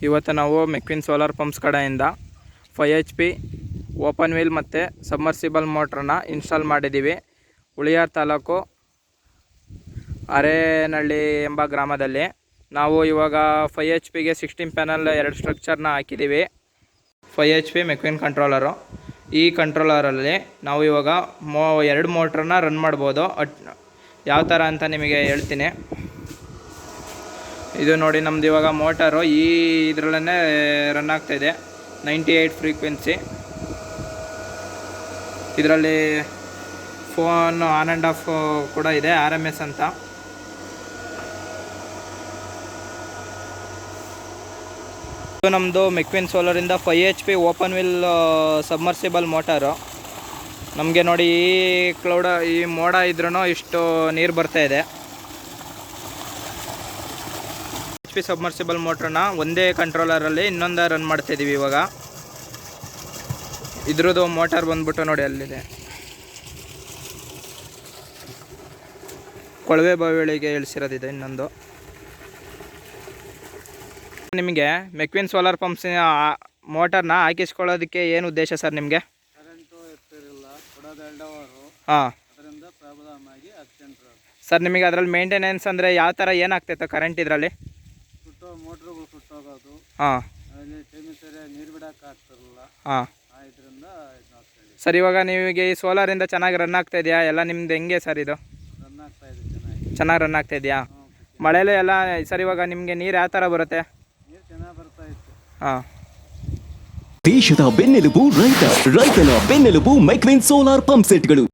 ಇವತ್ತು ನಾವು ಮೆಕ್ವಿನ್ solar pumps ಕಡೆಯಿಂದ 5 HP ಓಪನ್ ವೀಲ್ ಮತ್ತು ಸಬ್ಮರ್ಸಿಬಲ್ ಮೋಟ್ರನ್ನ ಇನ್ಸ್ಟಾಲ್ ಮಾಡಿದ್ದೀವಿ. ಹುಳಿಯಾರ್ ತಾಲೂಕು ಅರೇನಹಳ್ಳಿ ಎಂಬ ಗ್ರಾಮದಲ್ಲಿ. ನಾವು ಇವಾಗ 5 HPಗೆ 16 ಪ್ಯಾನಲ್ 2 ಸ್ಟ್ರಕ್ಚರ್ನ ಹಾಕಿದ್ದೀವಿ. 5 HP ಮೆಕ್ವಿನ್ ಕಂಟ್ರೋಲರು. ಈ ಕಂಟ್ರೋಲರಲ್ಲಿ ನಾವು ಇವಾಗ 2 ಮೋಟ್ರನ್ನ ರನ್ ಮಾಡ್ಬೋದು. ಯಾವ ಥರ ಅಂತ ನಿಮಗೆ ಹೇಳ್ತೀನಿ. ಇದು ನೋಡಿ, ನಮ್ದು ಇವಾಗ ಮೋಟರು ಈ ಇದರಲ್ಲೇ ರನ್ ಆಗ್ತಾಯಿದೆ. 98 ಫ್ರೀಕ್ವೆನ್ಸಿ. ಇದರಲ್ಲಿ ಫೋನ್ ಆನ್ ಆ್ಯಂಡ್ ಆಫ್ ಕೂಡ ಇದೆ, RMS ಅಂತ. ಇದು ನಮ್ಮದು ಮೆಕ್ವಿನ್ ಸೋಲರಿಂದ 5 HP open wheel submersible motor. ನಮಗೆ ನೋಡಿ, ಈ ಮೋಡ ಇದ್ರೂ ಇಷ್ಟು ನೀರು ಬರ್ತಾಯಿದೆ. HP ಸಬ್ಮರ್ಸಿಬಲ್ ಮೋಟ್ರನ್ನ ಒಂದೇ ಕಂಟ್ರೋಲರಲ್ಲಿ ಇನ್ನೊಂದು ರನ್ ಮಾಡ್ತಾಯಿದ್ದೀವಿ ಇವಾಗ. ಇದ್ರದ್ದು ಮೋಟಾರ್ ಬಂದ್ಬಿಟ್ಟು ನೋಡಿ ಅಲ್ಲಿದೆ, ಕೊಳವೆ ಬಾವಿಗಳಿಗೆ ಇಳಿಸಿರೋದಿದೆ ಇನ್ನೊಂದು. ನಿಮಗೆ ಮೆಕ್ವಿನ್ ಸೋಲಾರ್ ಪಂಪ್ಸಿನ ಮೋಟಾರ್ನ ಹಾಕಿಸ್ಕೊಳ್ಳೋದಕ್ಕೆ ಏನು ಉದ್ದೇಶ ಸರ್ ನಿಮಗೆ? ಹಾಂ ಸರ್, ನಿಮಗೆ ಅದರಲ್ಲಿ ಮೇಂಟೆನೆನ್ಸ್ ಅಂದರೆ ಯಾವ ಥರ ಏನಾಗ್ತೈತೆ ಕರೆಂಟ್ ಇದರಲ್ಲಿ? ಮೋಟ್ರುಗಳು ಸುಟ್ಟೋಗೋದು, ಹಾಂ, ನೀರು ಬಿಡಕ್ಕೆ ಆಗ್ತಿರಲಿಲ್ಲ. ಹಾಂ ಇದರಿಂದ ಸರ್, ಇವಾಗ ನಿಮಗೆ ಈ ಸೋಲಾರಿಂದ ಚೆನ್ನಾಗಿ ರನ್ ಆಗ್ತಾ ಇದೆಯಾ ಎಲ್ಲ? ನಿಮ್ದು ಹೆಂಗೆ ಸರ್ ಇದು? ರನ್ ಆಗ್ತಾ ಇದೆ, ಚೆನ್ನಾಗಿ ರನ್ ಆಗ್ತಾ ಇದೆಯಾ? ಮಳೆಯಲ್ಲೂ ಎಲ್ಲ ಸರ್ ಇವಾಗ ನಿಮಗೆ ನೀರು ಯಾವ ಥರ ಬರುತ್ತೆ? ನೀರು ಚೆನ್ನಾಗಿ ಬರ್ತಾ ಇತ್ತು. ಹಾಂ. ದೇಶದ ಬೆನ್ನೆಲುಬು ರೈತನ ಬೆನ್ನೆಲುಬು ಮೆಕ್ವಿನ್ ಸೋಲಾರ್ ಪಂಪ್ ಸೆಟ್ಗಳು.